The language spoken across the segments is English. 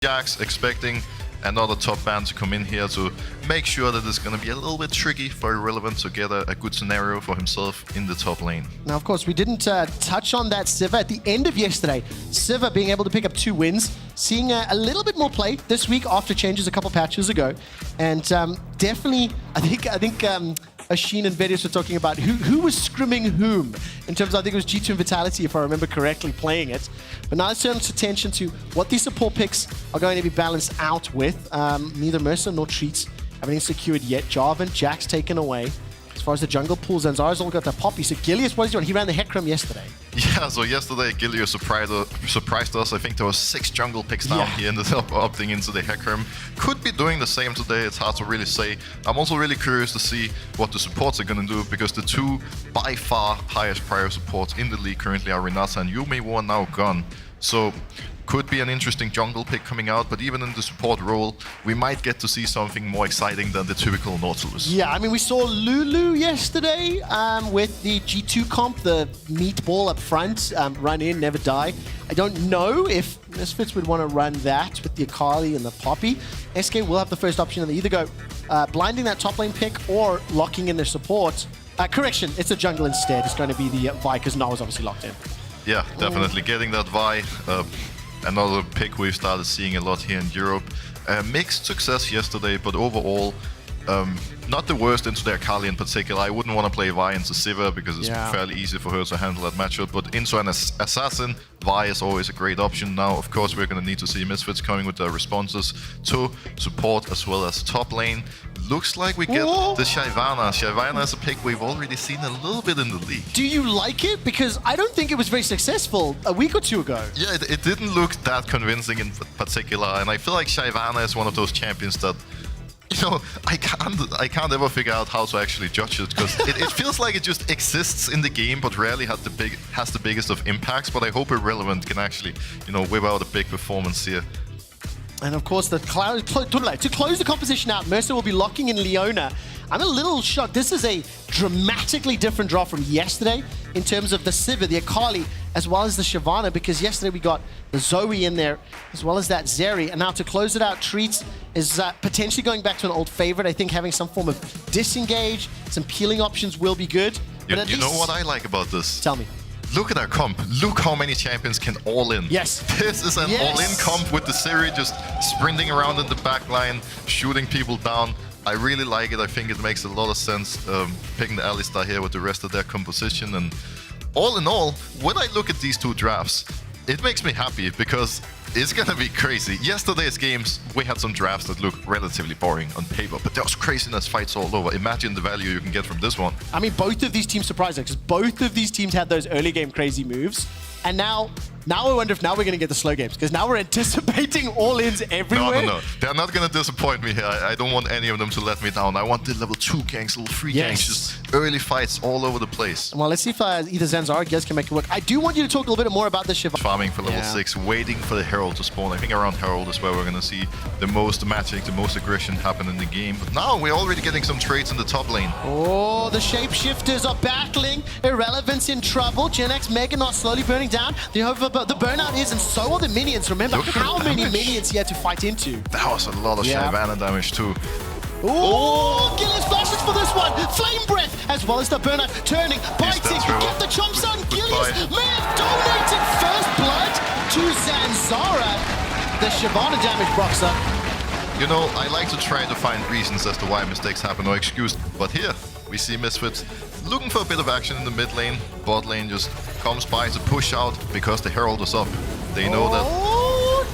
Jax expecting another top ban to come in here to make sure that it's going to be a little bit tricky for Irrelevant to get a good scenario for himself in the top lane. Now, of course, we didn't touch on that Sivir at the end of yesterday. Sivir being able to pick up 2 wins, seeing a little bit more play this week after changes a couple patches ago. And definitely, I think Ashin and Vetheo were talking about who was scrimming whom. In terms of, I think it was G2 and Vitality, if I remember correctly, playing it. But now let's turn attention to what these support picks are going to be balanced out with. Neither Mercer nor Treats have anything secured yet. Jarvan, Jax taken away. As far as the jungle pools, Zanzara's all got the poppy. So Gilius, what is he doing? He ran the Hecarim yesterday. Yeah, so yesterday Gilius surprised us. I think there was 6 jungle picks down. He ended up opting into the Hecarim. Could be doing the same today, it's hard to really say. I'm also really curious to see what the supports are going to do, because the 2 by far highest prior supports in the league currently are Renata and Yuumi, who are now gone. So could be an interesting jungle pick coming out, but even in the support role, we might get to see something more exciting than the typical Nautilus. Yeah, I mean, we saw Lulu yesterday with the G2 comp, the meatball up front, run in, never die. I don't know if Misfits would want to run that with the Akali and the Poppy. SK will have the first option, and they either go blinding that top lane pick or locking in their support. Correction, it's a jungle instead. It's going to be the Vi, because Na was obviously locked in. Yeah, definitely getting that Vi. Another pick we've started seeing a lot here in Europe. Mixed success yesterday, but overall, not the worst into the Akali in particular. I wouldn't want to play Vi into Sivir because it's fairly easy for her to handle that matchup. But into an assassin, Vi is always a great option. Now, of course, we're going to need to see Misfits coming with their responses to support as well as top lane. Looks like we get the Shyvana. Shyvana is a pick we've already seen a little bit in the league. Do you like it? Because I don't think it was very successful a week or 2 ago. Yeah, it didn't look that convincing in particular, and I feel like Shyvana is one of those champions that, you know, I can't ever figure out how to actually judge it, because it feels like it just exists in the game but rarely has the biggest of impacts. But I hope Irrelevant can actually, you know, whip out a big performance here. And of course, to close the composition out, Mercer will be locking in Leona. I'm a little shocked. This is a dramatically different draw from yesterday in terms of the Sivir, the Akali, as well as the Shyvana, because yesterday we got the Zoe in there, as well as that Zeri. And now to close it out, Treats is potentially going back to an old favorite. I think having some form of disengage, some peeling options will be good. But you know what I like about this? Tell me. Look at our comp. Look how many champions can all in. Yes. This is an all-in comp with the Zeri just sprinting around in the back line, shooting people down. I really like it. I think it makes a lot of sense picking the Alistar here with the rest of their composition. And all in all, when I look at these 2 drafts, it makes me happy because it's gonna be crazy. Yesterday's games, we had some drafts that looked relatively boring on paper, but there was craziness fights all over. Imagine the value you can get from this one. I mean, both of these teams surprised us, because both of these teams had those early game crazy moves. And now I wonder if now we're going to get the slow games, because now we're anticipating all-ins everywhere. No. They're not going to disappoint me here. I don't want any of them to let me down. I want the level 2 ganks, level 3 ganks, just early fights all over the place. Well, let's see if either Zanzara or Gez can make it work. I do want you to talk a little bit more about the Shyvana. Farming for level 6, waiting for the Herald to spawn. I think around Herald is where we're going to see the most magic, the most aggression happen in the game. But now we're already getting some trades in the top lane. Oh, the shapeshifters are battling. Irrelevance in trouble. Gen X Mega not slowly burning down. The burnout is, and so are the minions. Remember how many minions he had to fight into. That was a lot of Shyvana damage too. Oh, Gilius flashes for this one. Flame breath, as well as the burnout. Turning, biting, get the chomps on. Gilius may have donated first blood to Zanzara. The Shyvana damage rocks up. You know, I like to try to find reasons as to why mistakes happen or excuse. But here, we see Misfits looking for a bit of action in the mid lane. Bot lane just comes by to push out because the Herald is up. They know that.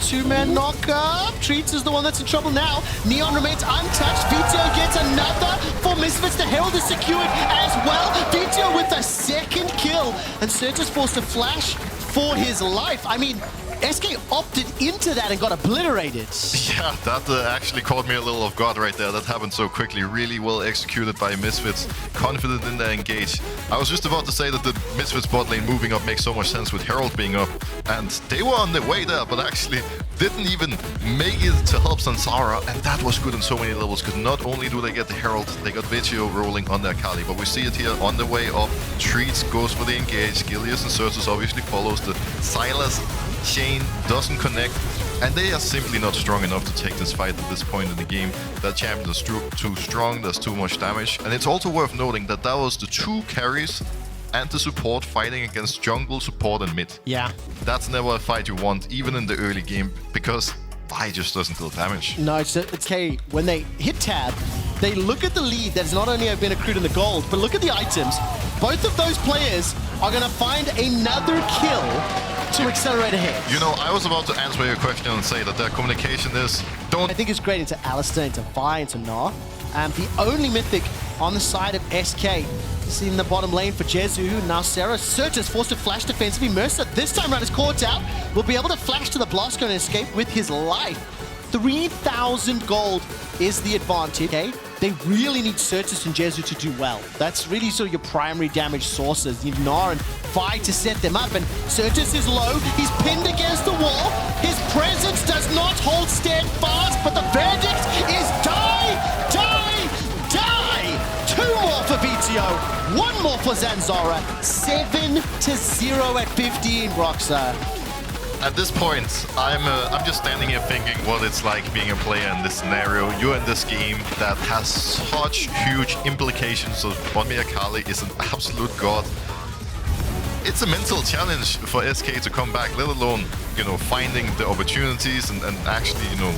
2-man knock up. Treats is the one that's in trouble now. Neon remains untouched. Vetheo gets another for Misfits. The Herald is secured as well. Vetheo with a second kill. And Surge is forced to flash for his life. I mean, SK opted into that and got obliterated. Yeah, that actually caught me a little off guard right there. That happened so quickly. Really well executed by Misfits. Confident in their engage. I was just about to say that the Misfits bot lane moving up makes so much sense with Herald being up. And they were on their way there, but actually didn't even make it to help Zanzara. And that was good on so many levels, because not only do they get the Herald, they got Vetheo rolling on their Akali. But we see it here on the way up. Treats goes for the engage. Gilius and Certus obviously follows. The Silas chain doesn't connect. And they are simply not strong enough to take this fight at this point in the game. The champion is too strong, there's too much damage. And it's also worth noting that that was the 2 carries and the support fighting against jungle, support, and mid. Yeah. That's never a fight you want, even in the early game, because Vi just doesn't deal damage. No, it's okay. When they hit tab, they look at the lead that's not only been accrued in the gold, but look at the items. Both of those players are going to find another kill to accelerate ahead. You know, I was about to answer your question and say that their communication is don't. I think it's great into Alistair, into Vi, into Gnar. The only mythic on the side of SK is in the bottom lane for Jezu. Now Sarah Certus forced to flash defensively. Mercer this time around is caught out. Will be able to flash to the blast cone and escape with his life. 3,000 gold is the advantage, okay? They really need Certus and Jezu to do well. That's really sort of your primary damage sources. You need Gnar and Vi to set them up, and Certus is low. He's pinned against the wall. His presence does not hold steadfast, but the verdict is die, die, die! 2 more for Vetheo, 1 more for Zanzara. 7-0 at 15, Roxa. At this point, I'm just standing here thinking what it's like being a player in this scenario. You're in this game that has such huge implications. So 5 Akali is an absolute god. It's a mental challenge for SK to come back, let alone, you know, finding the opportunities and actually, you know,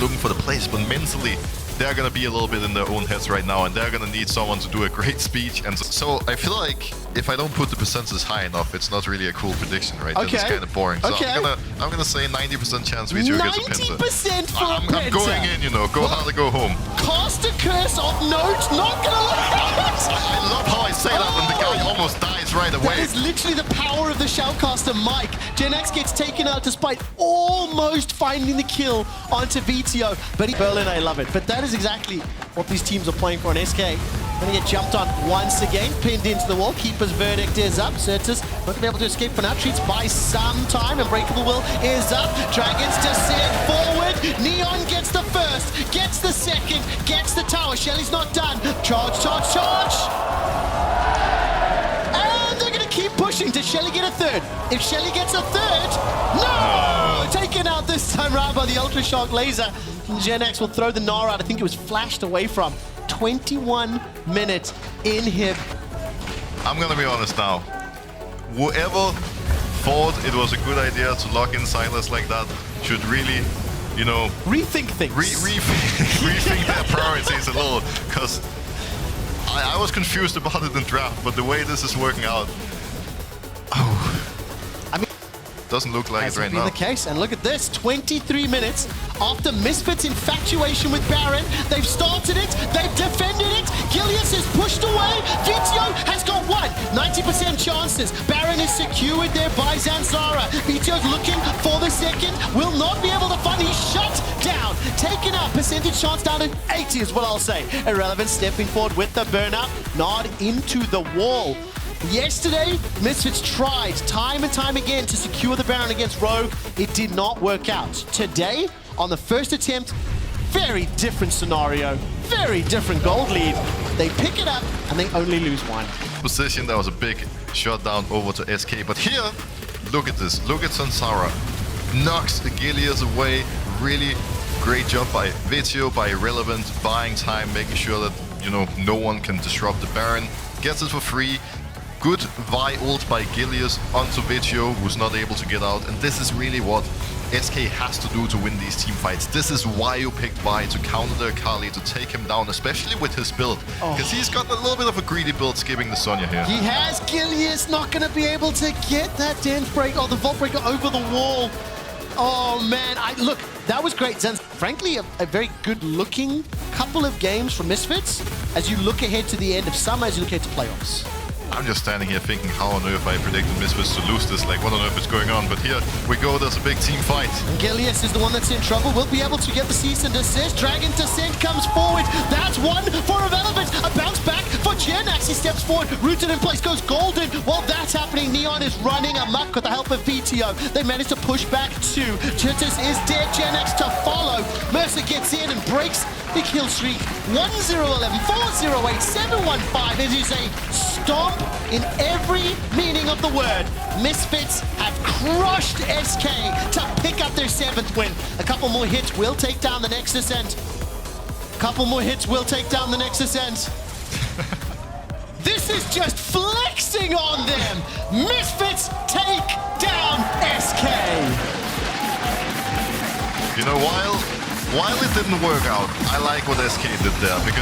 looking for the plays. But mentally, they're gonna be a little bit in their own heads right now, and they're gonna need someone to do a great speech. And so I feel like if I don't put the percentages high enough, it's not really a cool prediction, right? Okay. It's kind of boring. So Okay. I'm gonna say 90% chance Vetheo gets a Penta. 90% for I'm Penta. going in, you know, go hard or go home. Cast a curse of note, not gonna last. I love how I say that, and the guy almost dies right That away. is literally the power of the shoutcaster Mike. Gen X gets taken out despite almost finding the kill onto Vetheo. But Berlin, I love it. But that is exactly what these teams are playing for on SK. Gonna get jumped on once again, pinned into the wall. Keeper's verdict is up. Certus not gonna be able to escape for now. Treats by some time. Unbreakable Will is up. Dragons descend forward. Neon gets the first, gets the second, gets the tower. Shelly's not done. Charge, charge, charge. And they're gonna keep pushing. Does Shelly get a third? If Shelly gets a third, no! Taken out this time round by the Ultra Shock Laser. Gen X will throw the Gnar out. I think it was flashed away from. 21 minutes in him. I'm gonna be honest now. Whoever thought it was a good idea to lock in Silas like that should really, you know, Rethink things. rethink their priorities a little, because I was confused about it in draft, but the way this is working out, I mean, doesn't look like it right been now. the case. And look at this, 23 minutes after Misfits' infatuation with Baron. They've started it, they've defended it. Gilius is pushed away. Vetheo has got what? 90% chances. Baron is secured there by Zanzara. Viteo's looking for the second. Will not be able to find. He's shut down. Taken out. Percentage chance down to 80 is what I'll say. Irrelevant stepping forward with the burnout. Nod into the wall. Yesterday, Misfits tried time and time again to secure the Baron against Rogue. It did not work out. Today, on the first attempt, very different scenario, very different gold lead. They pick it up and they only lose 1. Position, that was a big shutdown over to SK, but here, look at this. Look at Sansara. Knocks Gilius away. Really great job by Vetheo, by Irrelevant, buying time, making sure that, you know, no one can disrupt the Baron. Gets it for free. Good Vi ult by Gilius onto Vetheo, who's not able to get out. And this is really what SK has to do to win these team fights. This is why you picked Vi, to counter the Akali, to take him down, especially with his build. Because he's got a little bit of a greedy build, skipping the Sonya here. He has Gilius, not going to be able to get that dance break or the vault breaker over the wall. Oh man, look, that was great. Zen's, frankly, a very good-looking couple of games for Misfits as you look ahead to the end of summer, as you look ahead to playoffs. I'm just standing here thinking, how on earth I predicted Misfits to lose this, like what on earth is going on? But here we go, there's a big team fight. And Gilius is the one that's in trouble. We'll be able to get the cease and desist. Dragon Descent comes forward. That's 1 for Irrelevant. A bounce back for Gen X. He steps forward, rooted in place, goes golden. While that's happening, Neon is running amok with the help of Vetheo. They manage to push back 2. Certus is dead. Gen X to follow. Mercer gets in and breaks the kill streak. 1-0-11, 4-0-8, 7-1-5. It is a stomp in every meaning of the word. Misfits have crushed SK to pick up their 7th win. A couple more hits will take down the Nexus End. Couple more hits will take down the Nexus End. This is just flexing on them. Misfits take down SK. You know, while it didn't work out, I like what SK did there, because